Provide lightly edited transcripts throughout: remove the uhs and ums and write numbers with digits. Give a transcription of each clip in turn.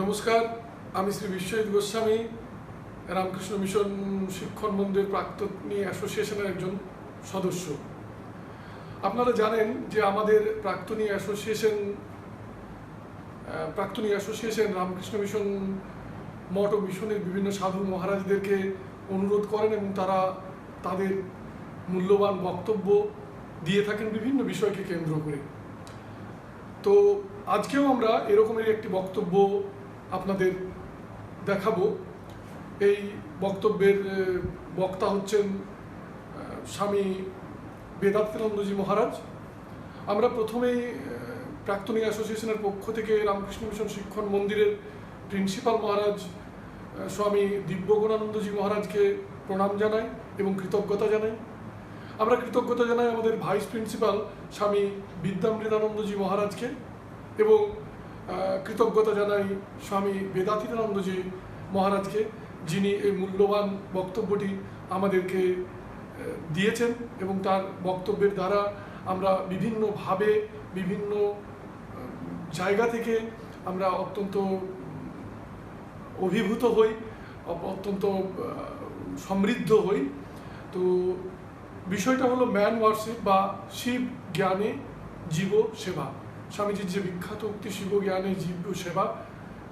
নমস্কার, আমি শ্রী বিশ্বজিৎ গোস্বামী, রামকৃষ্ণ মিশন শিক্ষণ মন্দির প্রাক্তনী অ্যাসোসিয়েশনের একজন সদস্য। আপনারা জানেন যে আমাদের প্রাক্তনী অ্যাসোসিয়েশন রামকৃষ্ণ মিশন মঠ ও মিশনের বিভিন্ন সাধু মহারাজদেরকে অনুরোধ করেন এবং তারা তাদের মূল্যবান বক্তব্য দিয়ে থাকেন বিভিন্ন বিষয়কে কেন্দ্র করে। তো আজকেও আমরা এরকমেরই একটি বক্তব্য আপনাদের দেখাবো। এই বক্তব্যের বক্তা হচ্ছেন স্বামী বেদান্তানন্দজি মহারাজ। আমরা প্রথমেই প্রাক্তনী অ্যাসোসিয়েশনের পক্ষ থেকে রামকৃষ্ণ মিশন শিক্ষণ মন্দিরের প্রিন্সিপাল মহারাজ স্বামী দিব্যগুণানন্দজি মহারাজকে প্রণাম জানাই এবং কৃতজ্ঞতা জানাই। আমরা কৃতজ্ঞতা জানাই আমাদের ভাইস প্রিন্সিপাল স্বামী বিদ্যামৃতানন্দজি মহারাজকে এবং কৃতজ্ঞতা জানাই স্বামী বেদান্তানন্দজি মহারাজকে, যিনি এই মূল্যবান বক্তব্যটি আমাদেরকে দিয়েছেন এবং তার বক্তব্যের দ্বারা আমরা বিভিন্নভাবে বিভিন্ন জায়গা থেকে আমরা অত্যন্ত অভিভূত হই, অত্যন্ত সমৃদ্ধ হই। তো বিষয়টা হলো ম্যান ওয়ার্শিপ বা শিব জ্ঞানে জীব সেবা। স্বামীজির যে বিখ্যাত উক্তি শিব জ্ঞানে জীব সেবা,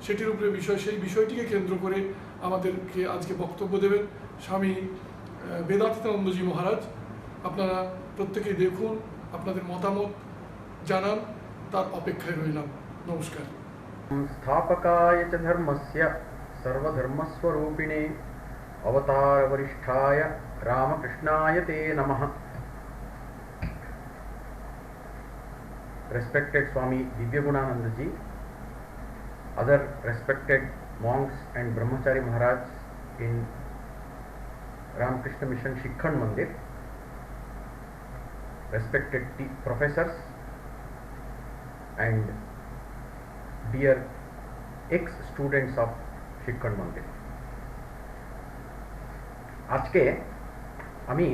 সেটির উপরে সেই বিষয়টিকে কেন্দ্র করে আমাদেরকে আজকে বক্তব্য দেবেন স্বামী বেদান্তানন্দজি মহারাজ। আপনারা প্রত্যেকেই দেখুন, আপনাদের মতামত জানান, তার অপেক্ষায় রইলাম। নমস্কার। स्थापकाय च धर्मस्य सर्वधर्मस्वरूपिणे अवतारवरिष्ठाय रामकृष्णाय ते नमः। Respected Swami Divyagunananda ji, other respected monks and brahmachari Maharaj in Ramakrishna Mission Shikkhan Mandir, respected professors and dear ex-students of Shikkhan Mandir, আজকে আমি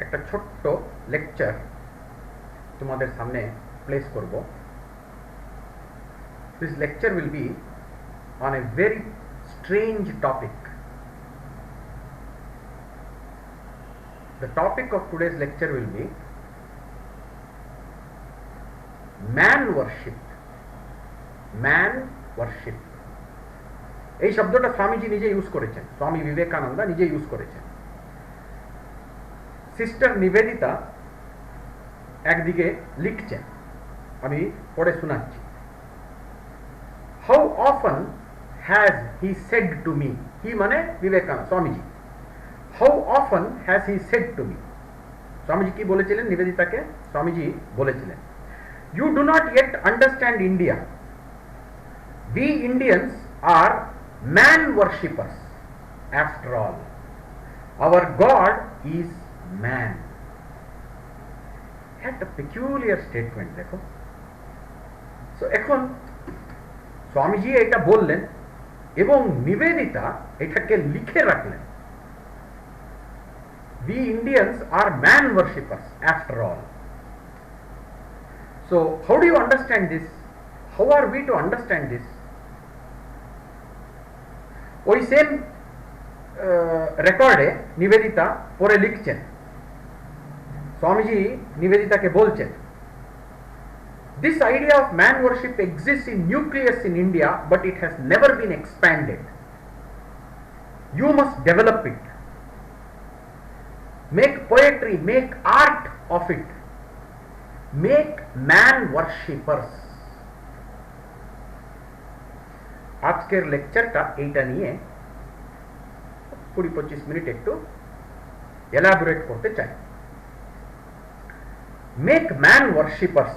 একটা ছোট্ট লেকচার তোমাদের সামনে প্লেস করব। This lecture will be on a very strange topic. The topic of today's lecture will be man worship. Man worship. এই শব্দটা স্বামীজি নিজে ইউজ করেছেন, স্বামী বিবেকানন্দ নিজে ইউজ করেছেন। সিস্টার নিবেদিতা একদিকে লিখছেন, আমি পড়ে শোনাচ্ছি। How often has he said to me, হি মানে Vivekananda Swamiji. How often has he said to me, Swamiji কি বলেছিলেন নিবেদিতাকে? স্বামীজি বলেছিলেন, you do not yet understand India. We Indians are man worshippers after all. Our God is man. একটা peculiar statement দেখো। So এখন স্বামীজি এটা বললেন এবং নিবেদিতা এটাকে লিখে রাখলেন, We Indians are man worshippers after all. So how do you understand this? How are we to understand this? ওই সেম রেকর্ডে নিবেদিতা পরে লিখছেন, স্বামীজি নিবেদিতাকে বলছেন, This idea of man worship exists in nucleus in India, but it has never been expanded. You must develop it. Make poetry, make art of it. Make man worshippers. আজকের লেকচারটা এইটা নিয়ে 20-25 minute একটু elaborate করতে চাই। Make man worshippers.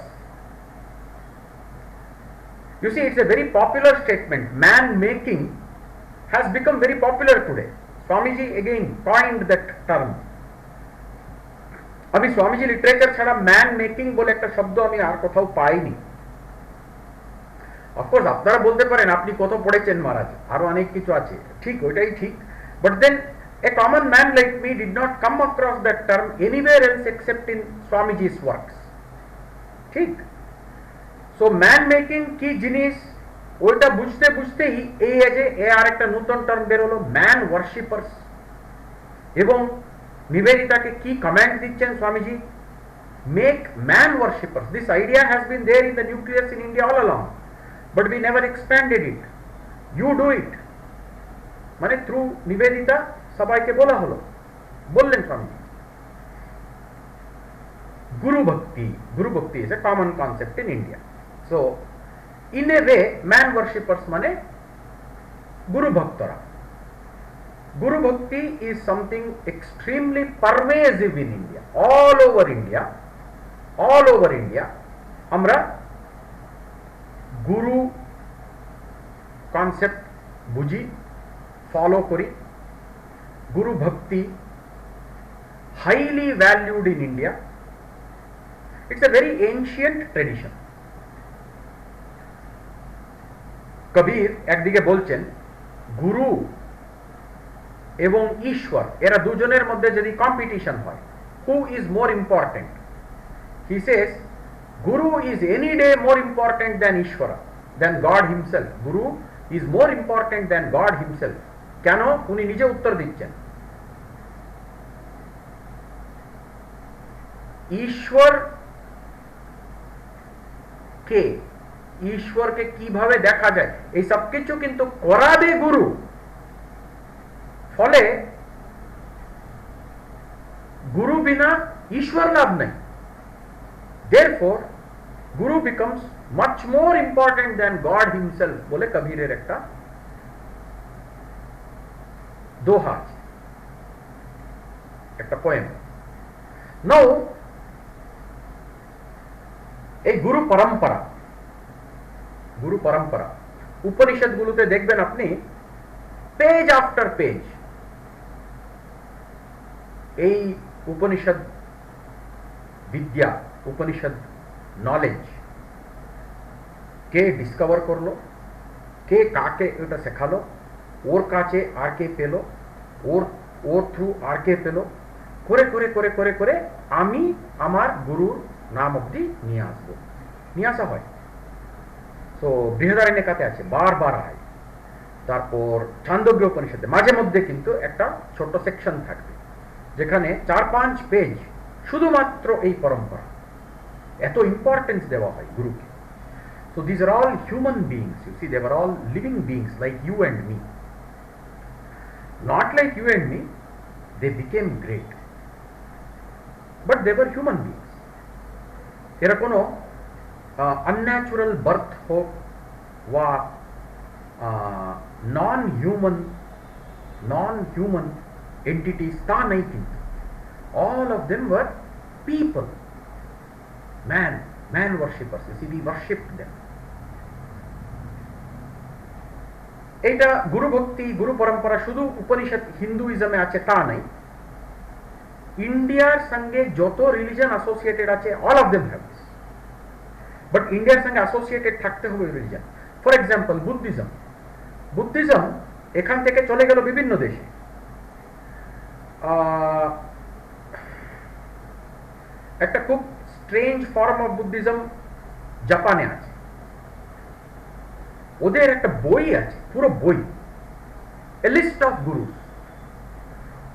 You see, it's a very popular statement. Man making has become very popular today. Swamiji again coined that term. আমি Swamiji literature ছাড়া man making বলে একটা শব্দ আমি আর কোথাও পাইনি। অফকোর্স আপনারা বলতে পারেন আপনি কত পড়েছেন মহারাজ, আরো অনেক কিছু আছে, ঠিক, ওইটাই ঠিক, but then a common man like me did not come across that term anywhere else except in Swamiji's works. ঠিক। সো ম্যান মেকিং কি জিনিস ওইটা বুঝতে বুঝতেই এই যে এ আর একটা নতুন টার্ম বের হলো, ম্যান ওয়ার্শিপার্স। এবং নিবেদিতাকে কি কমান্ড দিচ্ছেন Swamiji? Make man worshippers. This idea has been there in the nucleus in India all along, but we never expanded it. You do it. মানে থ্রু নিবেদিতা সবাইকে বলা হলো, বললেন Swamiji. Guru Bhakti. Guru Bhakti is a common concept in India. So, in a way, man worshippers mane Guru Bhaktara. Guru Bhakti is something extremely pervasive in India. All over India. All over India. Amra Guru concept buji, follow kori. Guru Bhakti highly valued in India. It's a very ancient tradition. কবির একদিকে বলছেন গুরু এবং ঈশ্বর এরা দুজনের মধ্যে যদি competition হয়, who is more important? He Sage Guru is any day more important than ঈশ্বর, than god himself. Guru is more important than god himself. কেন? উনি নিজে উত্তর দিচ্ছেন। ঈশ্বর কে, ঈশ্বরকে কিভাবে দেখা যায়, এই সব কিছু কিন্তু করাবে গুরু। ফলে গুরু বিনা ঈশ্বর লাভ নাই। Therefore, Guru becomes much more important than God himself বলে কবিরের একটা দোহা আছে, একটা পোয়েম। নাও এই গুরু পরম্পরা, গুরু পরম্পরা উপনিষদ গুলোতে দেখবেন আপনি পেজ আফটার পেজ এই উপনিষদ বিদ্যা, উপনিষদ নলেজ কে ডিসকভার করলো, কে কাকে এটা শেখালো, ওর কাছে আর কে পেল, ওর থ্রু আর কে পেল, করে করে করে করে করে আমি আমার গুরুর নাম অব্দি নিয়ে আসবো, নিয়ে আসা হয়। তো বৃহদারণ্যকাতে আছে, বারবার হয়। তারপর ছান্দোগ্য উপনিষদে মাঝে মধ্যে কিন্তু একটা ছোট সেকশন থাকবে যেখানে 4-5 পেজ শুধুমাত্র এই পরম্পরা, এত ইম্পর্টেন্স দেওয়া হয় গুরুকে। So these are all human beings, you see, they were all living beings like you and me. Not like you and me, they became great, but they were human beings. এরা কোনো unnatural birth হোক বা নন human entities তা নেই, কিন্তু all of them were people, man worshippers. You see, we worshipped them. এটা গুরু ভক্তি, গুরু পরম্পরা শুধু উপনিষদ হিন্দুইজমে আছে তা নাই। ইন্ডিয়ার সঙ্গে যত রিলিজন অ্যাসোসিয়েটেড আছে all of them have this, but ইন্ডিয়ার সঙ্গে অ্যাসোসিয়েটেড থাকতে হবে রিলিজন। ফর এক্সাম্পল বুদ্ধিজম এখান থেকে চলে গেল বিভিন্ন দেশে। একটা খুব স্ট্রেঞ্জ ফর্ম অফ বুদ্ধিজম জাপানে আছে। ওদের একটা বই আছে, পুরো বই, a list of gurus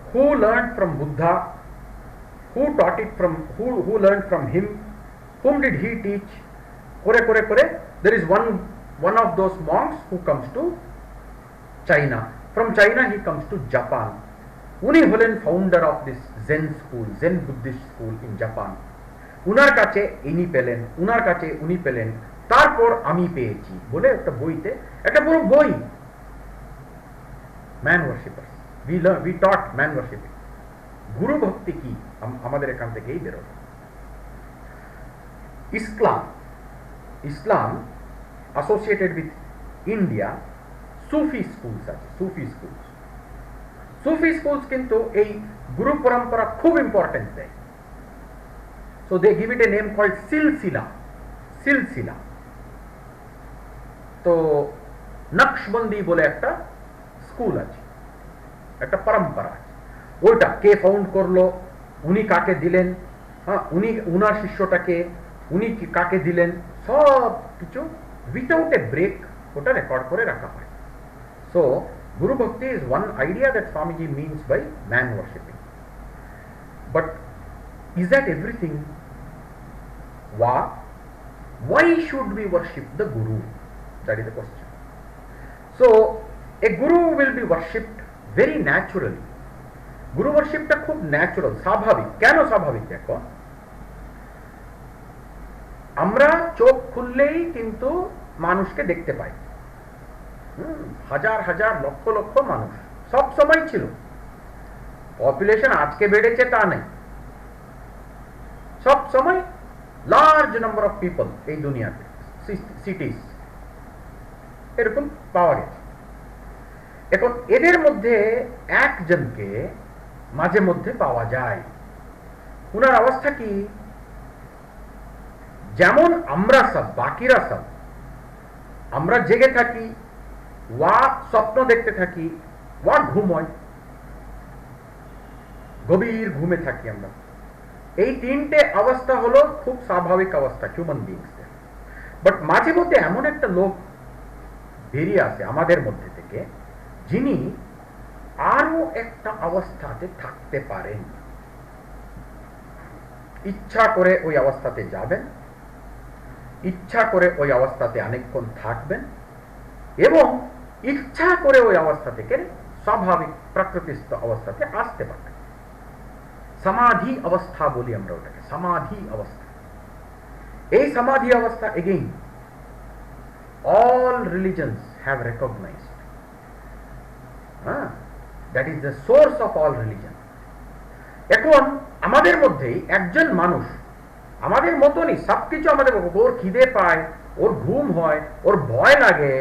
who learned from Buddha, who taught it from, who learned from him, whom did he teach, kore kore kore. There is one of those monks who comes to China, from China he comes to Japan. Uni holen founder of this Zen school, Zen Buddhist school in Japan. উনার কাছে ইনি পেলেন, উনার কাছে উনি পেলেন, তারপর আমি পেয়েছি বলে একটা বইতে, একটা পুরো বই, man ওয়ার্শিপার্স, we taught man worshiping. গুরু ভক্তি কি আমাদের এখান থেকেই বেরোল। Islam associated with India Sufi schools আছে, সুফি স্কুলস কিন্তু এই গুরু পরম্পরা খুব ইম্পর্টেন্স দেয়। So they give it a name called সিলসিলা। তো নকশবন্দি বলে একটা স্কুল আছে, একটা পরম্পরা আছে। ওইটা কে ফাউন্ড করলো, উনি কাকে দিলেন, হ্যাঁ উনি উনার শিষ্যটাকে উনি কাকে দিলেন, সব কিছু উইথাউট এ ব্রেক ওটা রেকর্ড করে রাখা হয়। So guru bhakti is one idea that Swamiji means by man worshipping. But is that everything? Why should we worship the Guru? That is the question. So a Guru will be worshipped very naturally. Guru worshipটা খুব natural, স্বাভাবিক। কেন স্বাভাবিক? দেখো, আমরা চোখ খুললেই কিন্তু মানুষকে দেখতে পাই। হাজার হাজার লক্ষ লক্ষ মানুষ সব সময় ছিল। পপুলেশন আজকে বেড়েছে তা নেই, সব সময় লার্জ নাম্বার অফ পিপল এই দুনিয়াতে, সিটিজ এরকম পাওয়া গেছে। এখন এদের মধ্যে একজনকে মাঝে মধ্যে পাওয়া যায়। উনার অবস্থা কি? যেমন আমরা সব, বাকিরা সব, আমরা জেগে থাকি, ওয়া স্বপ্ন দেখতে থাকি, ওয়া ঘুমোয়, গভীর ঘুমে থাকি আমরা। এই তিনটে অবস্থা হলো খুব স্বাভাবিক অবস্থা হিউম্যান বিংসদের। বাট মাঝে মধ্যে এমন একটা লোক বেরিয়ে আসে আমাদের মধ্যে থেকে, যিনি আরো একটা অবস্থাতে থাকতে পারেন। ইচ্ছা করে ওই অবস্থাতে যাবেন, ইচ্ছা করে ওই অবস্থাতে অনেকক্ষণ থাকবেন, এবং ইচ্ছা করে ওই অবস্থা থেকে স্বাভাবিক প্রাকৃতিস্থ অবস্থাতে আসতে পারবেন। সমাধি অবস্থা বলি আমরা ওটাকে, সমাধি অবস্থা। এই সমাধি অবস্থা again all religions have recognized. That is the source of all religion. এখন আমাদের মধ্যেই একজন মানুষ আমাদের মতনই সবকিছু, আমাদের ওর খিদে পায়, ওর ঘুম হয়, ওর ভয় লাগে,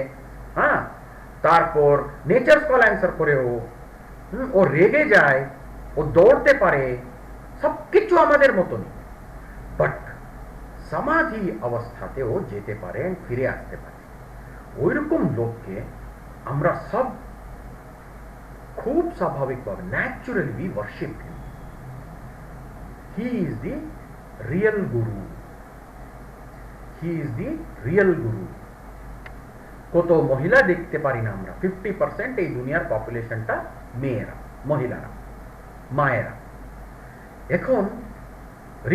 তারপর নেচার কল অ্যান্সার করে, ও রেগে যায়, ও দৌড়তে পারে, সবকিছু আমাদের মতনই। বাট সমাধি অবস্থাতেও যেতে পারেন, ফিরে আসতে পারে। ওইরকম লোককে আমরা সব খুব স্বাভাবিকভাবে naturally we worship him. He is the real Guru, he is the real গুরু। কত মহিলা দেখতে পারি না আমরা, 50% এই দুনিয়ার পপুলেশনটা মেয়েরা, মহিলারা, মায়েরা। এখন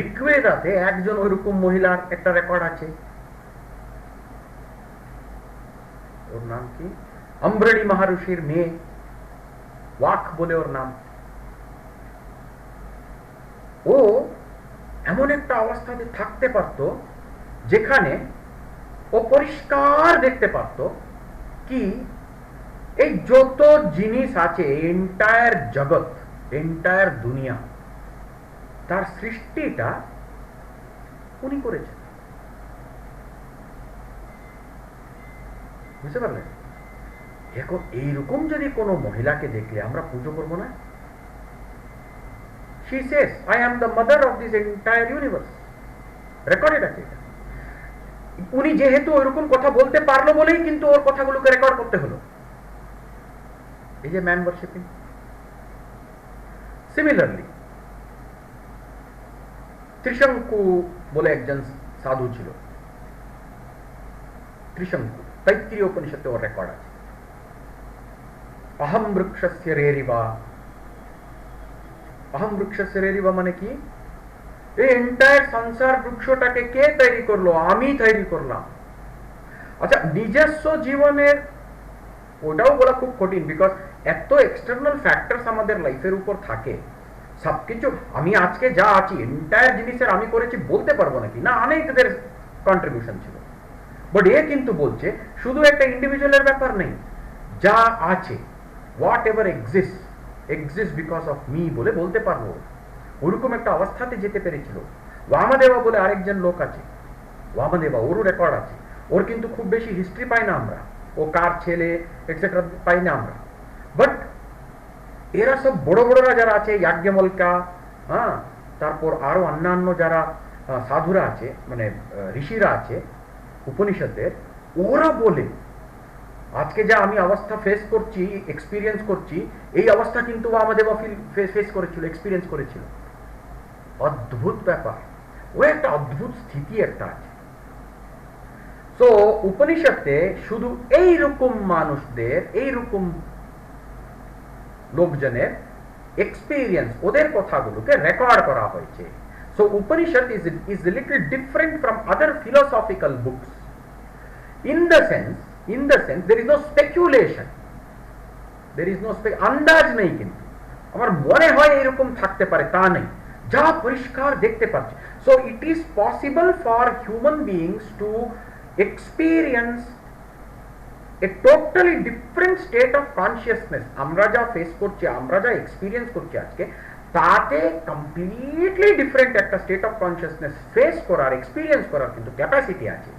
ঋগ্বেদাতে একজন ওইরকম মহিলার একটা রেকর্ড আছে। ওর নাম কি? অম্বরণী মহারুষির মেয়ে, ওয়াক বলে ওর নাম। ও এমন একটা অবস্থাতে থাকতে পারত যেখানে ও পরিষ্কার দেখতে পারত কি এই যত জিনিস আছে, এন্টায়ার জগৎ, এন্টায়ার দুনিয়া, তার সৃষ্টিটা উনি করেছেন। বুঝতে পারলেন? এখন এইরকম যদি কোনো মহিলাকে দেখলে আমরা পুজো করবো না? She says, I am the mother of this entire universe. Recorded আছে এটা। উনি যেহেতু ওইরকম কথা বলতে পারলো বলেই কিন্তু ওর কথাগুলোকে রেকর্ড করতে হলো। এই যে ম্যান ওয়ার্শিপিং। সিমিলারলি ত্রিশঙ্কু বলে একজন সাধু ছিল, ত্রিশঙ্কু, তৈত্তিরীয় উপনিষদে ওর রেকর্ড আছে। অহম বৃক্ষস্য রেরিবা। অহম বৃক্ষস্য রেরিবা মানে কি? এই এন্টায়ার সংসার বৃক্ষটাকে কে তৈরি করলো? আমি তৈরি করলাম। আচ্ছা, নিজস্ব জীবনের ওটাও বলা খুব কঠিন, বিকজ এত এক্সটার্নাল ফ্যাক্টরস আমাদের লাইফের উপর থাকে। সবকিছু আমি আজকে যা আছি, এন্টায়ার জিনিসের আমি করেছি বলতে পারবো নাকি? না, অনেকদের কন্ট্রিবিউশন ছিল। বাট এ কিন্তু বলছে শুধু একটা ইন্ডিভিজুয়ালের ব্যাপার নেই, যা আছে, what ever exist because of me বলে বলতে পারবো। ওরকম একটা অবস্থাতে যেতে পেরেছিল। ওয়ামদেবা বলে আরেকজন লোক আছে, ওয়ামদেবা, ওরও রেকর্ড আছে। ওর কিন্তু খুব বেশি হিস্ট্রি পাই না আমরা, ও কার ছেলে এটসেট্রা পাই না আমরা। বাট এরা সব বড় বড়রা যারা আছে, ইয়াজ্ঞবল্ক্য, তারপর আরো অন্যান্য যারা সাধুরা আছে, মানে ঋষিরা আছে উপনিষদের, ওরা বলে আজকে যা আমি অবস্থা ফেস করছি, এক্সপিরিয়েন্স করছি, এই অবস্থা কিন্তু আমাদেবা ফেস করেছিল, এক্সপিরিয়েন্স করেছিল। অদ্ভুত ব্যাপার, ও একটা অদ্ভুত স্থিতি একটা আছে। সো উপনিষদে শুধু এইরকম মানুষদের, এইরকম লোকজনের এক্সপিরিয়েন্স, ওদের কথাগুলোকে রেকর্ড করা হয়েছে। So Upanishad is a little different from other philosophical books in the sense there is no speculation, there is no আন্দাজ নেই, কিন্তু আমার মনে হয় এরকম থাকতে পারে তা নেই, যা পরিষ্কার দেখতে পাচ্ছি। So it is possible for human beings to experience A totally different state of consciousness. আমরা যা ফেস করছি, আমরা যা এক্সপিরিয়েন্স করছি আজকে, তাতে কমপ্লিটলি ডিফারেন্ট একটা স্টেট অফ কনসিয়াসনেস ফেস করার, এক্সপিরিয়েন্স করার কিন্তু ক্যাপাসিটি আছে।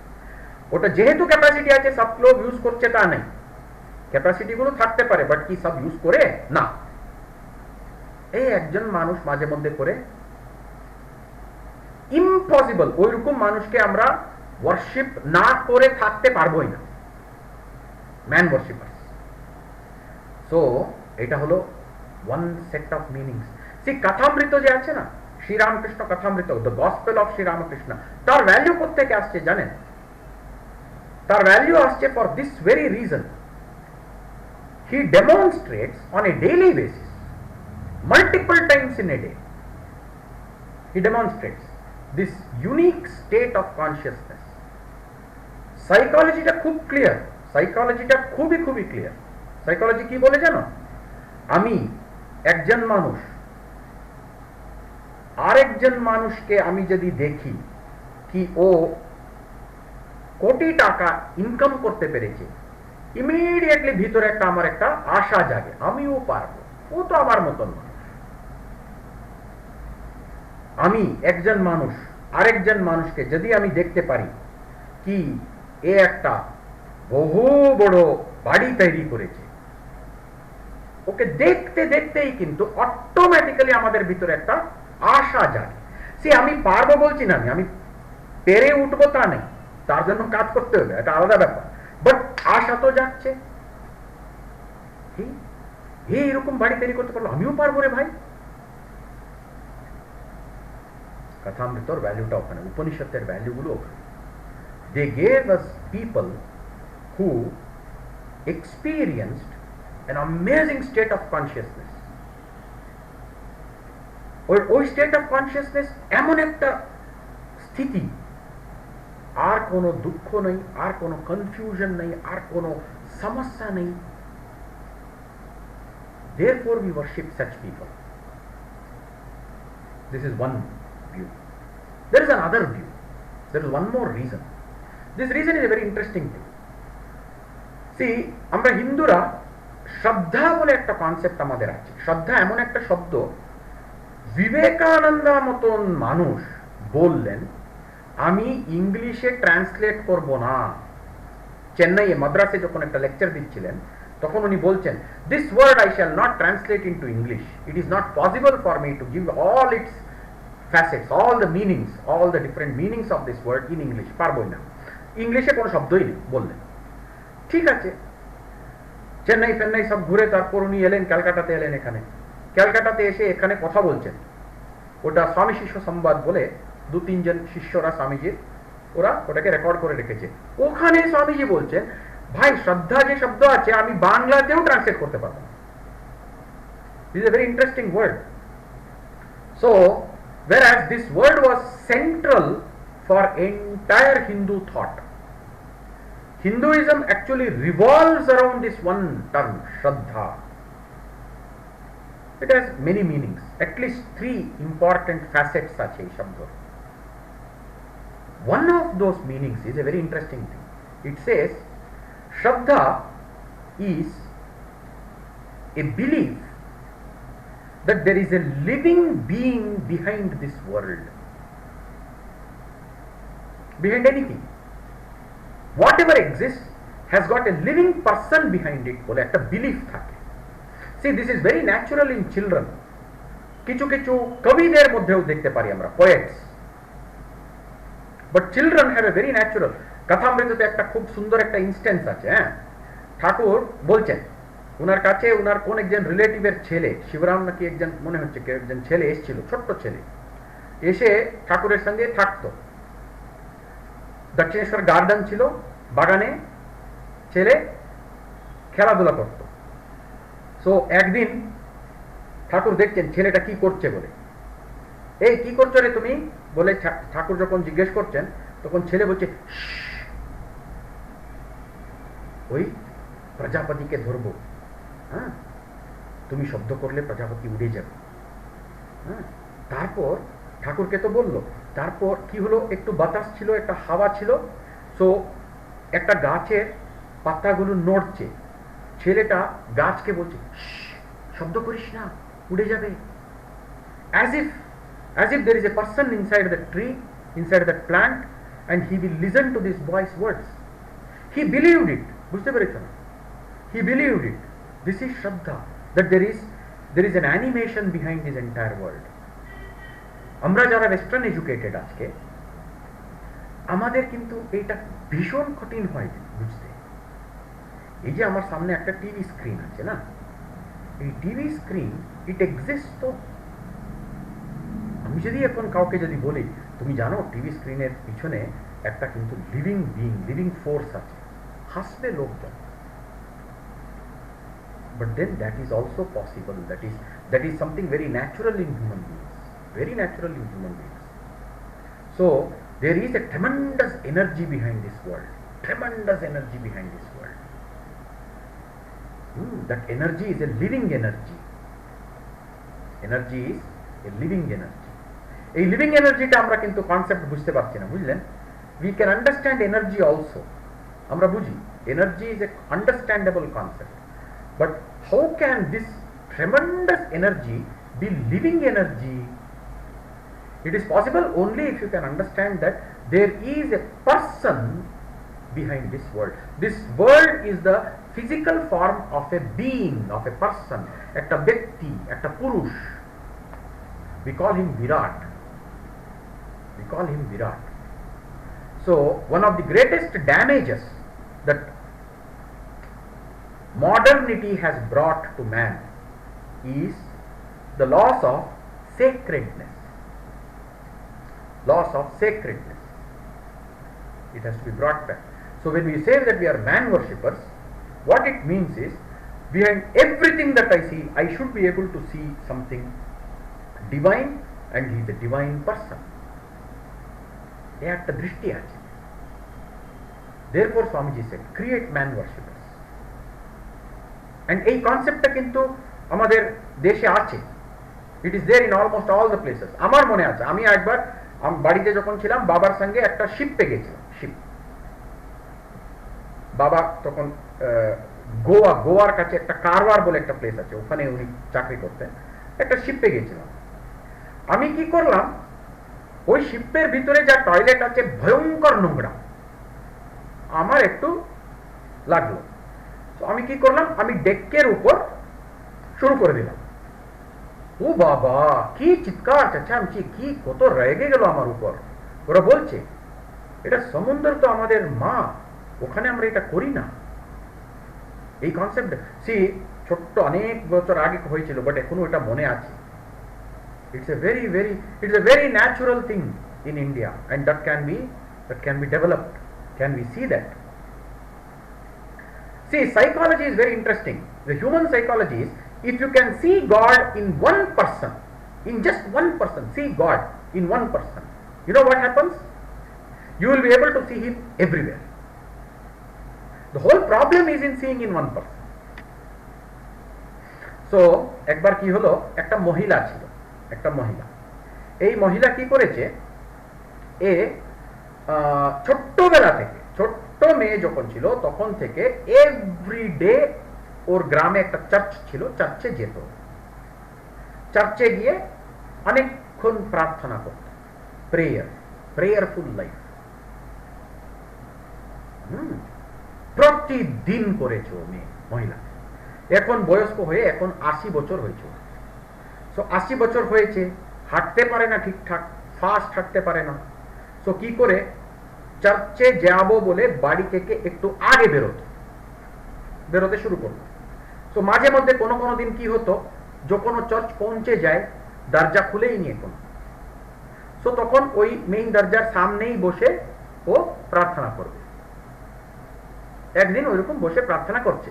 ওটা যেহেতু ক্যাপাসিটি আছে, সব লোক ইউজ করছে তা নেই। ক্যাপাসিটি গুলো থাকতে পারে, বাট কি সব ইউজ করে না। এই একজন মানুষ মাঝে মধ্যে করে, ইম্পসিবল, ওইরকম মানুষকে আমরা ওয়ার্শিপ না করে থাকতে পারবোই না, ম্যান ওয়ার্শিপার্স। সো এটা হলো ওয়ান সেট অফ মিনিংস। সেই কথামৃত যে আছে না, Sri Ramakrishna Kathamrita, the Gospel of Sri Ramakrishna, তার ভ্যালু কোত্থেকে আসছে জানেন? তার ভ্যালু আসছে for this very reason, he demonstrates on a daily basis, multiple times in a day, he demonstrates this unique state of consciousness. সাইকোলজিটা খুব ক্লিয়ার, সাইকোলজিটা খুবই ক্লিয়ার। সাইকোলজি কি বলে জানো? আমি একজন মানুষ আরেকজন মানুষকে আমি যদি দেখি কি ও কোটি টাকা ইনকাম করতে পেরেছে, ইমিডিয়েটলি ভিতরে একটা আমার একটা আশা জাগে, আমিও পারবো, ও তো আমার মতন মানুষ। আমি একজন মানুষ আরেকজন মানুষকে যদি আমি দেখতে পারি কি এ একটা বহু বড় বাড়ি তৈরি করেছে, ওকে দেখতে দেখতেই কিন্তু অটোমেটিক্যালি আমাদের ভিতরে একটা আশা জাগে। সে আমি পারবো বলছি না, আমি পেরে উঠবো তা নেই, তার জন্য কাজ করতে হবে, এটা আলাদা ব্যাপার, বাট আশা তো যাচ্ছে, এরকম বাড়ি তৈরি করতে পারলো, আমিও পারবো রে ভাই। কথামৃতর ভ্যালুটা ওখানে, উপনিষদের ভ্যালুগুলো ওখানে। They gave us people who experienced an amazing state of consciousness. ওই স্টেট অফ কনসিয়াসনেস এমন একটা স্থিতি, আর কোনো দুঃখ নেই, আর কোনো কনফিউশন নেই, আর কোনো সমস্যা নেই। Therefore we worship such people. This is one view. There is another view. There is one more reason. This reason is a very interesting thing. See, আমরা হিন্দুরা শ্রদ্ধা বলে একটা কনসেপ্ট আমাদের আছে। শ্রদ্ধা এমন একটা শব্দ, বিবেকানন্দ মতন মানুষ বললেন আমি ইংলিশে ট্রান্সলেট করব না। চেন্নাইয়ে মাদ্রাসে যখন একটা লেকচার দিচ্ছিলেন, তখন উনি বলছেন, this word I shall not translate into English, it is not possible for me to give all its facets, all the meanings, all the different meanings of this word in English, পারবই না, ইংলিশে কোনো শব্দই নেই বললেন। ঠিক আছে, চেন্নাই ফেন্নাই সব ঘুরে তারপর উনি এলেন ক্যালকাটাতে, এলেন এখানে, ক্যালকাটাতে এসে এখানে কথা বলছেন। ওটা স্বামী শিষ্য সংবাদ বলে, 2-3 জন শিষ্যরা স্বামীজির, ওরা ওটাকে রেকর্ড করে রেখেছে। ওখানে স্বামীজি বলছেন, ভাই শ্রদ্ধা যে শব্দ আছে আমি বাংলাতেও ট্রান্সলেট করতে পারবো না। This is a very interesting word. So whereas this word was central for entire Hindu thought, Hinduism actually revolves around this one term, Shraddha. It has many meanings, at least 3 important facets such a shabda. One of those meanings is a very interesting thing. It says, Shraddha is a belief that there is a living being behind this world, behind anything. Whatever exists has got a living person behind it বলে একটা belief থাকে। See, this is very natural in children. কিছু কিছু কবিদের মধ্যেও দেখতে পারি আমরা, poets, but children have a very natural. কথামৃততে একটা খুব সুন্দর একটা ইনস্ট্যান্স আছে। ঠাকুর বলছেন উনার কাছে উনার কোন একজন রিলেটিভের ছেলে, শিবরাম নাকি একজন মনে হচ্ছে, একজন ছেলে এসেছিল, ছোট্ট ছেলে এসে ঠাকুরের সঙ্গে থাকতো। দক্ষিণেশ্বর গার্ডেন ছিল, বাগানে ছেলে খেলাধুলা করত। সো একদিন ঠাকুর দেখছেন ছেলেটা কি করছে বলে, এই কি করছো রে তুমি বলে ঠাকুর যখন জিজ্ঞেস করছেন তখন ছেলে বলছে, ওই প্রজাপতিকে ধরবো, হ্যাঁ তুমি শব্দ করলে প্রজাপতি উড়ে যাবে। হ্যাঁ, তারপর ঠাকুরকে তো বললো, তারপর কি হলো, একটু বাতাস ছিল, একটা হাওয়া ছিল, সো একটা গাছের পাতাগুলো নড়ছে, ছেলেটা গাছকে বলছে শব্দ করিস না, উড়ে যাবে। as if there is a person inside the tree, inside that plant, and he will listen to this boy's words. He believed it. বুঝতে পেরেছ না? He believed it. This is Shraddha, that there is an animation behind this entire world. আমরা যারা western educated আজকে, আমাদের কিন্তু এটা ভীষণ কঠিন হয় বুঝতে। এই যে আমার সামনে একটা টিভি স্ক্রিন আছে না, এই টিভি স্ক্রিন ইট এক্সিস্ট। তো আমি যদি এখন কাউকে যদি বলি, তুমি জানো টিভি স্ক্রিনের পিছনে একটা কিন্তু লিভিং বিং, লিভিং ফোর্স আছে, হাসবে লোকজন। But then that is also possible, that is something very natural in human beings, very natural in human beings. So there is a tremendous energy behind this world, tremendous energy behind this world. That energy is a living energy. Energy is a living energy. এই living এনার্জিটা আমরা কিন্তু concept বুঝতে পারছি না, বুঝলেন? We can understand energy also. আমরা বুঝি energy is a understandable concept, but how can this tremendous energy be living energy? It is possible only if you can understand that there is a person behind this world. This world is the physical form of a being, of a person, ekta byakti, ekta purush. We call him Virat. We call him Virat. So one of the greatest damages that modernity has brought to man is the loss of sacredness. Loss of sacredness. It has to be brought back. So when we say that we are man worshippers, what it means is, behind everything that I see, I should be able to see something divine, and he is a divine person. একটা দৃষ্টি আছে। Therefore Swamiji said, create man worshippers. And এই কনসেপ্টটা কিন্তু আমাদের দেশে আছে। It is there in almost all the places. আমার মনে আছে, আমি একবার বাড়িতে যখন ছিলাম বাবার সঙ্গে একটা শিপে গেছিলাম। শিপ, বাবা তখন গোয়ার কাছে একটা কারওয়ার বলে একটা প্লেস আছে, ওখানে উনি চাকরি করতেন। একটা শিপে গেছিলাম। আমি কি করলাম, ওই শিপের ভিতরে যা টয়লেট আছে ভয়ঙ্কর নোংরা, আমার একটু লাগলো। তো আমি কি করলাম, আমি ডেকের উপর শুরু করে দিলাম। ও বাবা, কি চিৎকার চেঁচামেচি, কি কত রেগে গেল আমার উপর। ওরা বলছে এটা সমুদ্র তো আমাদের মা, ওখানে আমরা এটা করি না। এই কনসেপ্ট সি ছোট্ট অনেক বছর আগে হয়েছিল, বাট এখনো এটা মনে আছে। It's a very natural thing in India, and that can be developed. Can we see that? See, psychology is very interesting. The human psychology is, if you can see God in one person, in just one person, see God in one person, you know what happens? You will be able to see him everywhere. The whole problem is in seeing in one person. So একবার কি হলো, একটা মহিলা ছিল, একটা মহিলা। এই মহিলা কি করেছে, এ ছোট্টবেলা থেকে, ছোট্ট মেয়ে যখন ছিল তখন থেকে এভরিডে ওর গ্রামে একটা চার্চ ছিল, চার্চে যেত। চার্চে গিয়ে অনেকক্ষণ প্রার্থনা করত, প্রেয়ারফুল লাইফ প্রতিদিন করেছে ও মেয়ে, মহিলা। এখন বয়স্ক হয়ে, এখন 80 বছর হয়েছে। সো 80 বছর হয়েছে, হাঁটতে পারে না ঠিকঠাক, ফাস্ট হাঁটতে পারে না। সো কি করে, চার্চে যাবো বলে বাড়ি থেকে একটু আগে বেরোতে শুরু করলো। সো মাঝে মধ্যে কোনো দিন কি হতো, যখন ও চার্চ পৌঁছে যায় দরজা খুলেই নিয়ে কোনো, সো তখন ওই মেইন দরজার সামনেই বসে ও প্রার্থনা করবে। একদিন ওইরকম বসে প্রার্থনা করছে,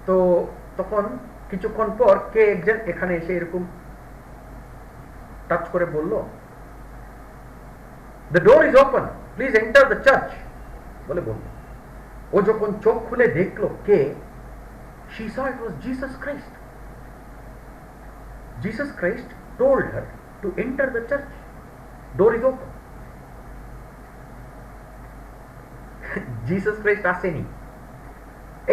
তো তখন কিছুক্ষণ পর কে একজন এখানে এসে এরকম টাচ করে বলল, the door is open, please enter the church বলে বলল। ও যখন চোখ খুলে দেখলো কে, she saw it was Jesus Christ. Jesus Christ told her to enter the church. Door is open. Jesus Christ আসেনি।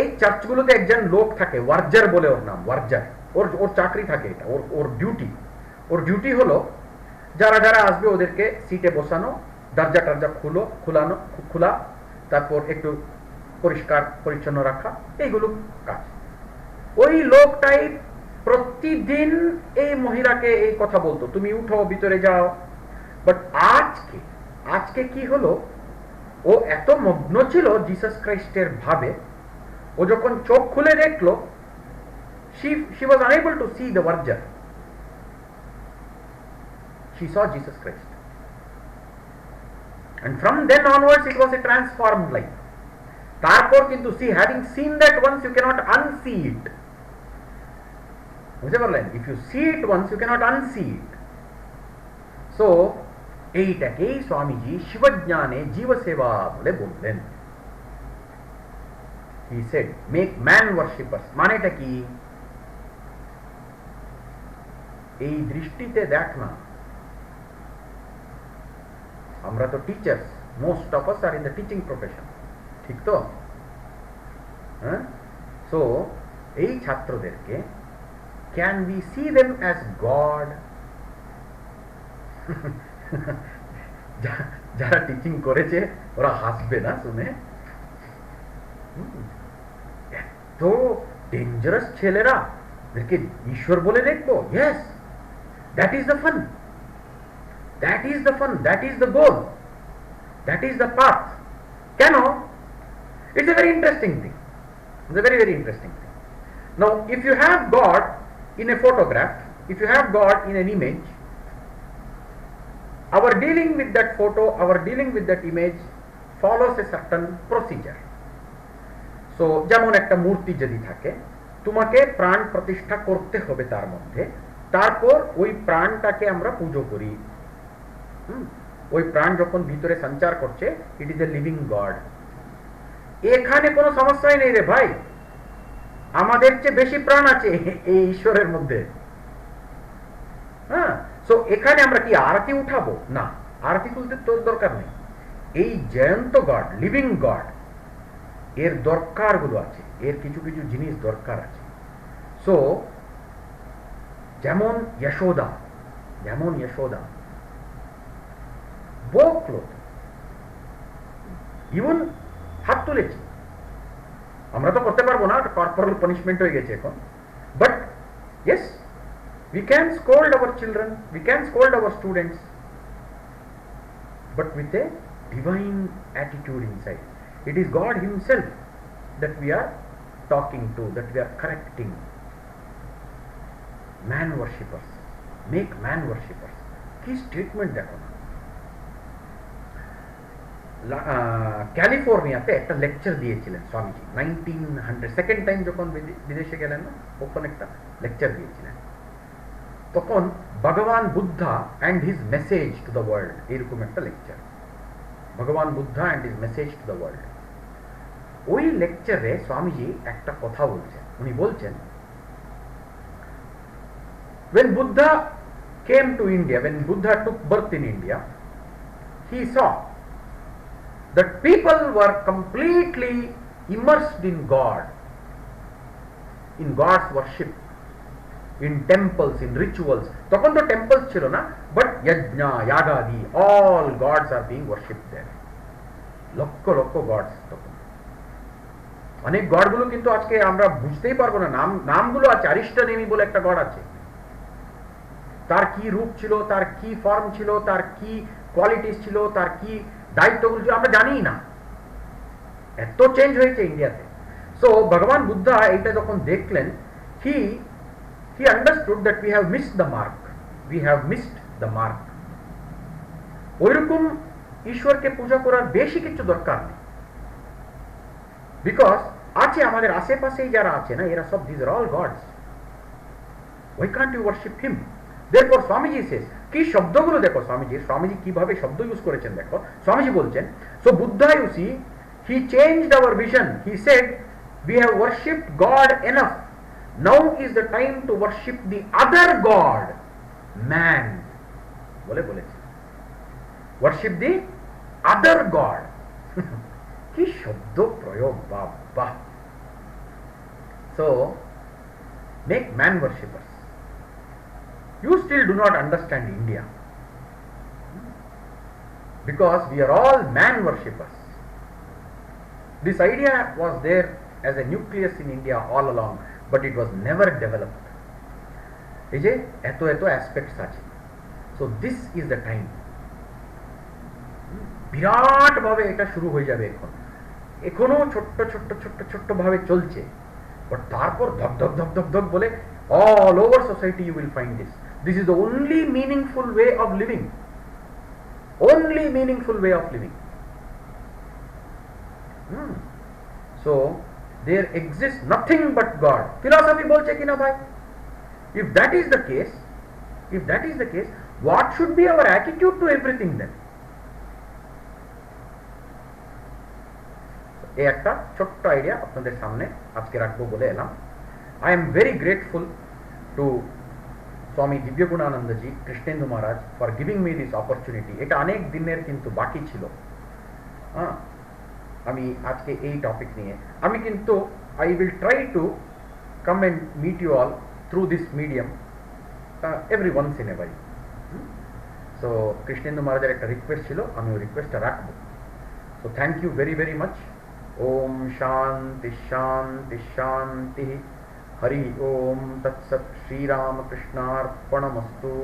এই চার্চগুলোতে একজন লোক থাকে, ওয়ার্জার বলে ওর নাম, ওয়ার্জার। ওর চাকরি থাকে, এটা ওর ডিউটি হলো যারা যারা আসবে ওদেরকে সিটে বসানো, দরজা টরজা খোলা, তারপর একটু পরিষ্কার পরিচ্ছন্ন রাখা, এইগুলো কাজ। ওই লোকটাই প্রতিদিন এই মহিলাকে এই কথা বলতো, তুমি উঠো ভিতরে যাও। বাট আজকে কি হলো, ও এত মগ্ন ছিল জিসাস ক্রাইস্টের ভাবে, ও যখন চোখ খুলে দেখলো, she was unable to see the Varja. She saw Jesus Christ. And from then onwards it was a transformed life. তারপর কিন্তু having seen that once, you cannot unsee it. বুঝতে পারলেন? If you see it once, you cannot unsee it. So এইটাকেই Swamiji শিবজ্ঞানে জীবসেবা বলে বললেন। He said, make man worshippers. মানেটা কি? এই দৃষ্টিতে দেখ না, আমরা তো teachers, most of us are in the teaching profession, ঠিক তো? হ্যাঁ, সো এই ছাত্রদেরকে can we see them as God? যারা টিচিং করেছে ওরা হাসবে না শুনে, এত ডেঞ্জারাস ছেলেরা, এদেরকে ঈশ্বর বলে দেখবো? Yes, that is the fun, that is the fun, that is the goal, that is the path. কেন? It's a very interesting thing. It's a very, very interesting thing. Now, if you have God in a photograph, if you have God in an image, our dealing with that photo, our dealing with that image follows a certain procedure. So, যেমন একটা মূর্তি যদি থাকে, তোমাকে প্রাণ প্রতিষ্ঠা করতে হবে তার মধ্যে, তারপর ওই প্রাণটাকে আমরা পুজো করি। ওই প্রাণ যখন ভিতরে সঞ্চার করছে, it is a living god. এখানে কোনো সমস্যাই নেই রে ভাই, আমাদের চেয়ে বেশি প্রাণ আছে এই ঈশ্বরের মধ্যে। হ্যাঁ, সো এখানে আমরা কি আরতি উঠাবো? না, আরতি তুলতে তোর দরকার নেই। এই জয়ন্ত গড, লিভিং গড, এর দরকারগুলো আছে, এর কিছু কিছু জিনিস দরকার আছে। সো যেমন যশোদা বকলো, ইভেন হাত তুলেছে। আমরা তো করতে পারবো না, কর্পোরাল পানিশমেন্ট হয়ে গেছে এখন। But yes, we can scold our children, we can scold our students, but with a divine attitude inside. It is God himself that we are talking to, that we are correcting. Man worshippers, make man worshippers. কি statement দেখো না। ক্যালিফোর্নিয়াতে একটা lecture দিয়েছিলেন Swamiji 1900, second time যখন বিদেশে গেলেন না, তখন একটা লেকচার দিয়েছিলেন। তখন ভগবান Buddha and his message to the world, এরকম একটা লেকচার, ভগবান Buddha and his message to the world. ওই লেকচারে স্বামীজি একটা কথা বলছেন, উনি বলছেন, when Buddha came to India, when Buddha took birth in India, he saw that people were completely immersed in God, in God's worship, in temples, in rituals. তখন তো temples ছিল না, but যজ্ঞা, ইয়াগাদি, all gods are being worshipped there. Lakh lakh gods. তখন অনেক গডগুলো কিন্তু আজকে আমরা বুঝতেই পারবো না, নামগুলো আছে। অরিষ্টনেমি বলে একটা গড আছে, তার কি রূপ ছিল, তার কি ফর্ম ছিল, তার কি কোয়ালিটিস ছিল, তার কি দায়িত্বগুলো ছিল, আমরা জানি না। এত চেঞ্জ হয়েছে ইন্ডিয়াতে। সো ভগবান বুদ্ধা এইটা যখন দেখলেন, he understood that we have missed the mark, we have missed the mark. ওইরকম ঈশ্বরকে পূজা করার বেশি কিছু দরকার নেই। বিকজ আছে আমাদের আশেপাশেই যারা আছে না, এরা সব this are all gods, why can't you worship him? দেরপর স্বামীজি শেষ কি শব্দগুলো দেখো, স্বামীজি কিভাবে শব্দ ইউজ করেছেন দেখো। স্বামীজি বলছেন, so Buddha you see, he changed our vision, he said we have worshipped God enough, now is the time to worship the other God, man বলে বলেছে, worship the other God কি শব্দ প্রয়োগ, বাবা! So make man worshippers. You still do not understand India because we are all man worshippers. This idea was there as a nucleus in India all along, but it was never developed. এই যে এত এত aspects আছে, so this is the time. বিরাট ভাবে এটা শুরু হয়ে যাবে। এখনো ছোট্ট ছোট্ট ছোট্ট ছোট্ট ভাবে চলছে, বাট তারপর ধক ধক ধক ধক ধক বলে all over society you will find this. This is the only meaningful way of living. Only meaningful way of living. So there exists nothing but God. Philosophy bolche ki na bhai? If that is the case, what should be our attitude to everything then? এই একটা ছোট্ট idea আপনাদের সামনে আজকে রাখবো বলে এলাম। I am very grateful to Swami Divyagunanandaji, Krishnendu Maharaj for giving me this opportunity. এটা অনেক দিনের কিন্তু বাকি ছিল। আমি আজকে এই টপিক নিয়ে আমি কিন্তু I will try to come and meet you all through this medium every once in a while. So Krishnendu Maharajের একটা রিকোয়েস্ট ছিল, আমি ওই রিকোয়েস্টটা রাখবো। So thank you very very much. Om Shanti Shanti Shanti. Hari Om Tat Sat. Shri Ram Krishna Arpanamastu.